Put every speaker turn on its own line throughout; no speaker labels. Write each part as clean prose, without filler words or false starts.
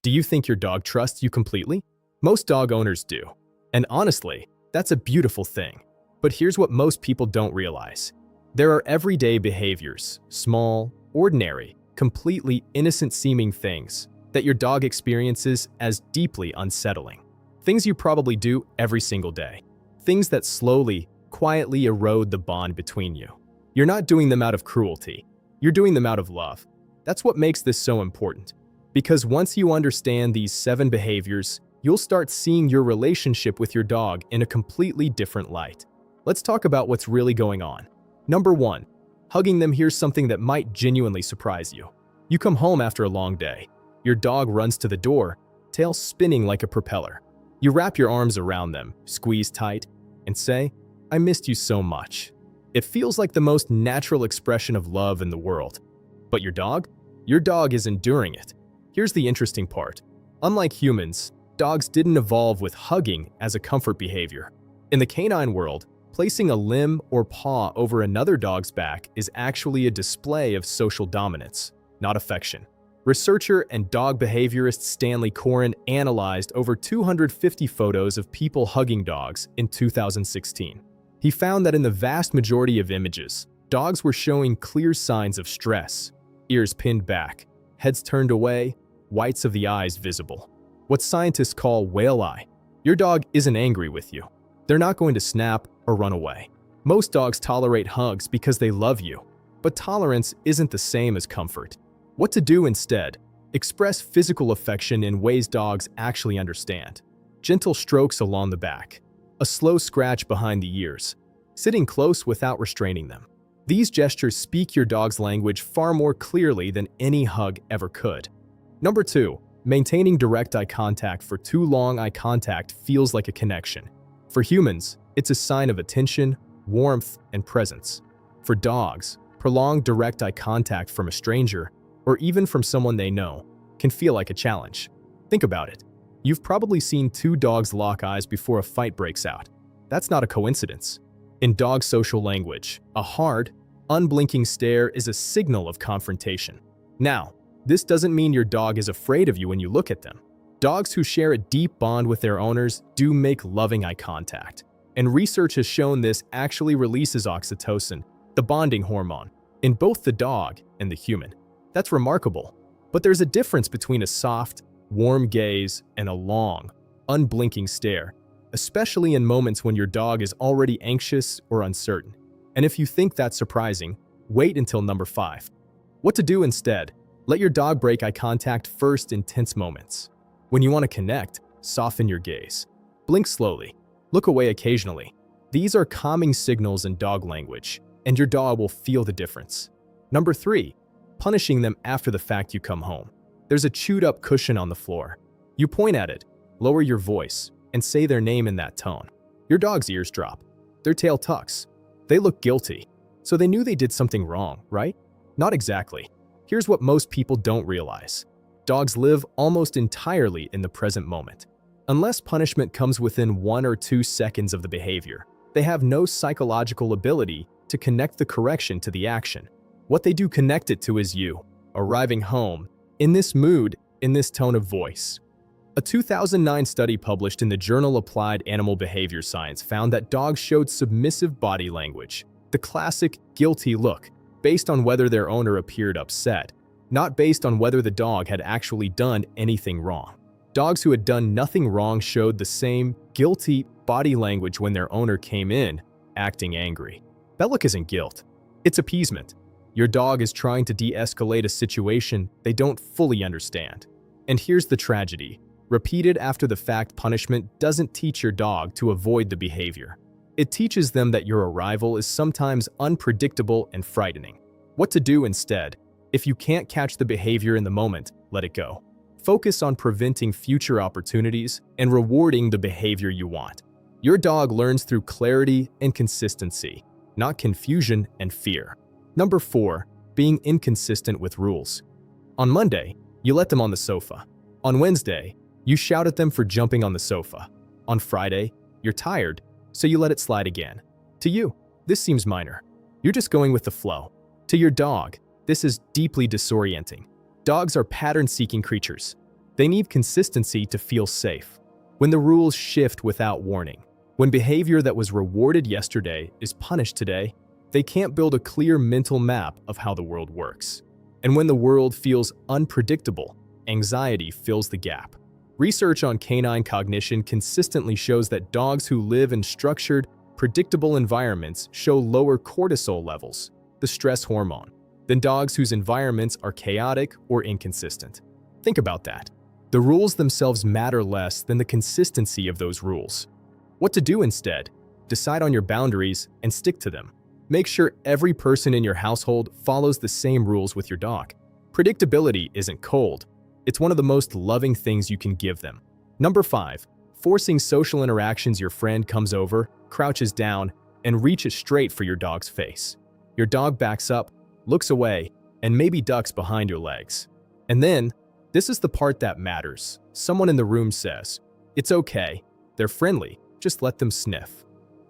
Do you think your dog trusts you completely? Most dog owners do. And honestly, that's a beautiful thing. But here's what most people don't realize. There are everyday behaviors, small, ordinary, completely innocent-seeming things that your dog experiences as deeply unsettling. Things you probably do every single day. Things that slowly, quietly erode the bond between you. You're not doing them out of cruelty. You're doing them out of love. That's what makes this so important. Because once you understand these 7 behaviors, you'll start seeing your relationship with your dog in a completely different light. Let's talk about what's really going on. Number 1. Hugging them. Here's something that might genuinely surprise you. You come home after a long day. Your dog runs to the door, tail spinning like a propeller. You wrap your arms around them, squeeze tight, and say, "I missed you so much." It feels like the most natural expression of love in the world. But your dog? Your dog is enduring it. Here's the interesting part. Unlike humans, dogs didn't evolve with hugging as a comfort behavior. In the canine world, placing a limb or paw over another dog's back is actually a display of social dominance, not affection. Researcher and dog behaviorist Stanley Coren analyzed over 250 photos of people hugging dogs in 2016. He found that in the vast majority of images, dogs were showing clear signs of stress, ears pinned back, heads turned away, whites of the eyes visible. What scientists call whale eye. Your dog isn't angry with you. They're not going to snap or run away. Most dogs tolerate hugs because they love you, but tolerance isn't the same as comfort. What to do instead? Express physical affection in ways dogs actually understand. Gentle strokes along the back, a slow scratch behind the ears, sitting close without restraining them. These gestures speak your dog's language far more clearly than any hug ever could. Number 2, maintaining direct eye contact. For too long, eye contact feels like a connection. For humans, it's a sign of attention, warmth, and presence. For dogs, prolonged direct eye contact from a stranger, or even from someone they know, can feel like a challenge. Think about it. You've probably seen 2 dogs lock eyes before a fight breaks out. That's not a coincidence. In dog social language, a hard, unblinking stare is a signal of confrontation. Now, this doesn't mean your dog is afraid of you when you look at them. Dogs who share a deep bond with their owners do make loving eye contact. And research has shown this actually releases oxytocin, the bonding hormone, in both the dog and the human. That's remarkable. But there's a difference between a soft, warm gaze and a long, unblinking stare, especially in moments when your dog is already anxious or uncertain. And if you think that's surprising, wait until number 5. What to do instead? Let your dog break eye contact first in tense moments. When you want to connect, soften your gaze. Blink slowly. Look away occasionally. These are calming signals in dog language, and your dog will feel the difference. Number 3, punishing them after the fact. You come home. There's a chewed-up cushion on the floor. You point at it, lower your voice, and say their name in that tone. Your dog's ears drop. Their tail tucks. They look guilty. So they knew they did something wrong, right? Not exactly. Here's what most people don't realize. Dogs live almost entirely in the present moment. Unless punishment comes within 1 or 2 seconds of the behavior, they have no psychological ability to connect the correction to the action. What they do connect it to is you, arriving home, in this mood, in this tone of voice. A 2009 study published in the journal Applied Animal Behavior Science found that dogs showed submissive body language, the classic guilty look, based on whether their owner appeared upset, not based on whether the dog had actually done anything wrong. Dogs who had done nothing wrong showed the same guilty body language when their owner came in, acting angry. That look isn't guilt, it's appeasement. Your dog is trying to de-escalate a situation they don't fully understand. And here's the tragedy. Repeated after the fact punishment doesn't teach your dog to avoid the behavior. It teaches them that your arrival is sometimes unpredictable and frightening. What to do instead? If you can't catch the behavior in the moment, let it go. Focus on preventing future opportunities and rewarding the behavior you want. Your dog learns through clarity and consistency, not confusion and fear. Number 4, being inconsistent with rules. On Monday, you let them on the sofa. On Wednesday, you shout at them for jumping on the sofa. On Friday, you're tired, so you let it slide again. To you, this seems minor. You're just going with the flow. To your dog, this is deeply disorienting. Dogs are pattern-seeking creatures. They need consistency to feel safe. When the rules shift without warning, when behavior that was rewarded yesterday is punished today, they can't build a clear mental map of how the world works. And when the world feels unpredictable, anxiety fills the gap. Research on canine cognition consistently shows that dogs who live in structured, predictable environments show lower cortisol levels, the stress hormone, than dogs whose environments are chaotic or inconsistent. Think about that. The rules themselves matter less than the consistency of those rules. What to do instead? Decide on your boundaries and stick to them. Make sure every person in your household follows the same rules with your dog. Predictability isn't cold. It's one of the most loving things you can give them. Number 5. Forcing social interactions. Your friend comes over, crouches down, and reaches straight for your dog's face. Your dog backs up, looks away, and maybe ducks behind your legs. And then, this is the part that matters. Someone in the room says, "It's okay. They're friendly. Just let them sniff."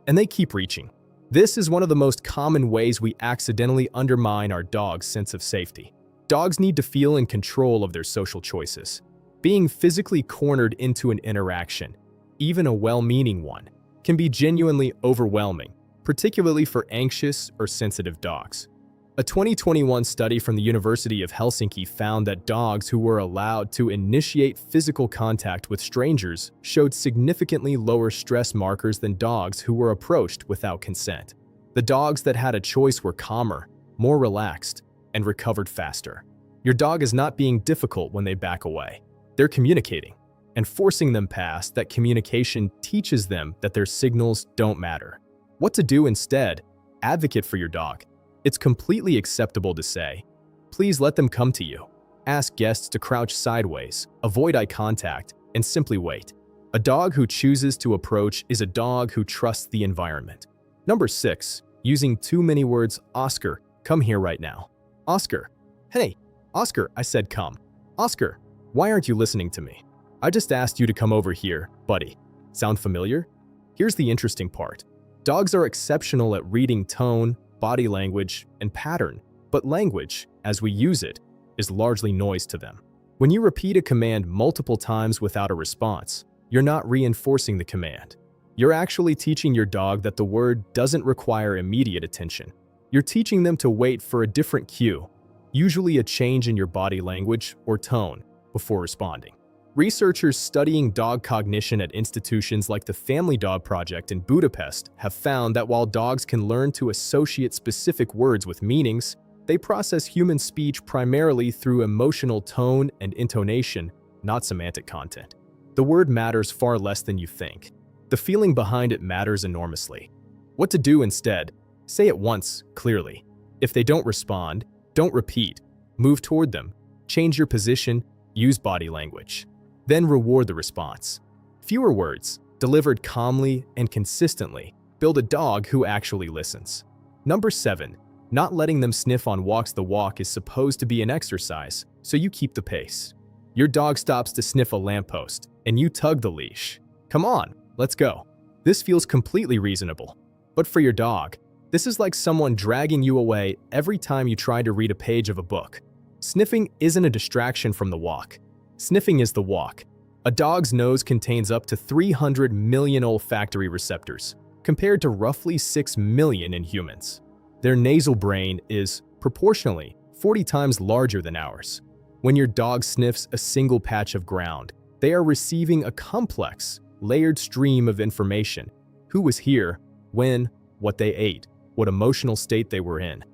And they keep reaching. This is one of the most common ways we accidentally undermine our dog's sense of safety. Dogs need to feel in control of their social choices. Being physically cornered into an interaction, even a well-meaning one, can be genuinely overwhelming, particularly for anxious or sensitive dogs. A 2021 study from the University of Helsinki found that dogs who were allowed to initiate physical contact with strangers showed significantly lower stress markers than dogs who were approached without consent. The dogs that had a choice were calmer, more relaxed, and recovered faster. Your dog is not being difficult when they back away. They're communicating, and forcing them past that communication teaches them that their signals don't matter. What to do instead? Advocate for your dog. It's completely acceptable to say, "Please let them come to you." Ask guests to crouch sideways, avoid eye contact, and simply wait. A dog who chooses to approach is a dog who trusts the environment. Number 6. Using too many words. Oscar, come here right now. Oscar. Hey, Oscar, I said come. Oscar, why aren't you listening to me? I just asked you to come over here, buddy. Sound familiar? Here's the interesting part. Dogs are exceptional at reading tone, body language, and pattern, but language, as we use it, is largely noise to them. When you repeat a command multiple times without a response, you're not reinforcing the command. You're actually teaching your dog that the word doesn't require immediate attention. You're teaching them to wait for a different cue, usually a change in your body language or tone, before responding. Researchers studying dog cognition at institutions like the Family Dog Project in Budapest have found that while dogs can learn to associate specific words with meanings, they process human speech primarily through emotional tone and intonation, not semantic content. The word matters far less than you think. The feeling behind it matters enormously. What to do instead? Say it once, clearly. If they don't respond, don't repeat. Move toward them. Change your position. Use body language. Then reward the response. Fewer words, delivered calmly and consistently, build a dog who actually listens. Number 7. Not letting them sniff on walks. The walk is supposed to be an exercise, so you keep the pace. Your dog stops to sniff a lamppost, and you tug the leash. Come on, let's go. This feels completely reasonable. But for your dog, this is like someone dragging you away every time you try to read a page of a book. Sniffing isn't a distraction from the walk. Sniffing is the walk. A dog's nose contains up to 300 million olfactory receptors, compared to roughly 6 million in humans. Their nasal brain is, proportionally, 40 times larger than ours. When your dog sniffs a single patch of ground, they are receiving a complex, layered stream of information: who was here, when, what they ate, what emotional state they were in.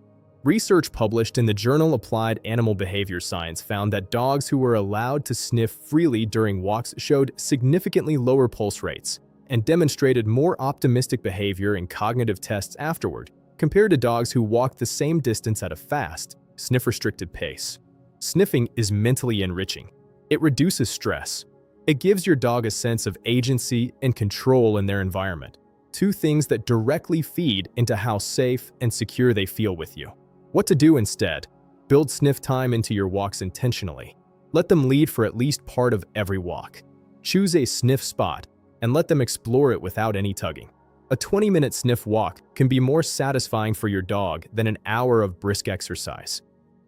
Research published in the journal Applied Animal Behavior Science found that dogs who were allowed to sniff freely during walks showed significantly lower pulse rates and demonstrated more optimistic behavior in cognitive tests afterward, compared to dogs who walked the same distance at a fast, sniff-restricted pace. Sniffing is mentally enriching. It reduces stress. It gives your dog a sense of agency and control in their environment, two things that directly feed into how safe and secure they feel with you. What to do instead? Build sniff time into your walks intentionally. Let them lead for at least part of every walk. Choose a sniff spot and let them explore it without any tugging. A 20-minute sniff walk can be more satisfying for your dog than an hour of brisk exercise.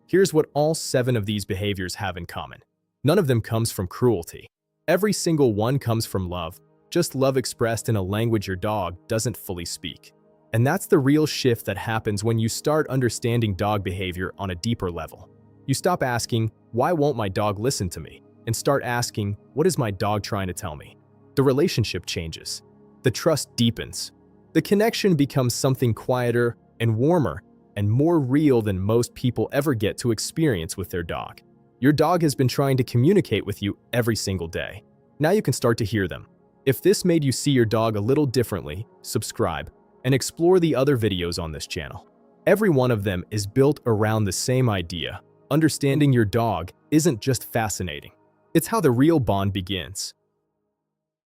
Here's what all 7 of these behaviors have in common. None of them comes from cruelty. Every single one comes from love, just love expressed in a language your dog doesn't fully speak. And that's the real shift that happens when you start understanding dog behavior on a deeper level. You stop asking, "Why won't my dog listen to me?" and start asking, "What is my dog trying to tell me?" The relationship changes. The trust deepens. The connection becomes something quieter and warmer and more real than most people ever get to experience with their dog. Your dog has been trying to communicate with you every single day. Now you can start to hear them. If this made you see your dog a little differently, subscribe and explore the other videos on this channel. Every one of them is built around the same idea. Understanding your dog isn't just fascinating. It's how the real bond begins.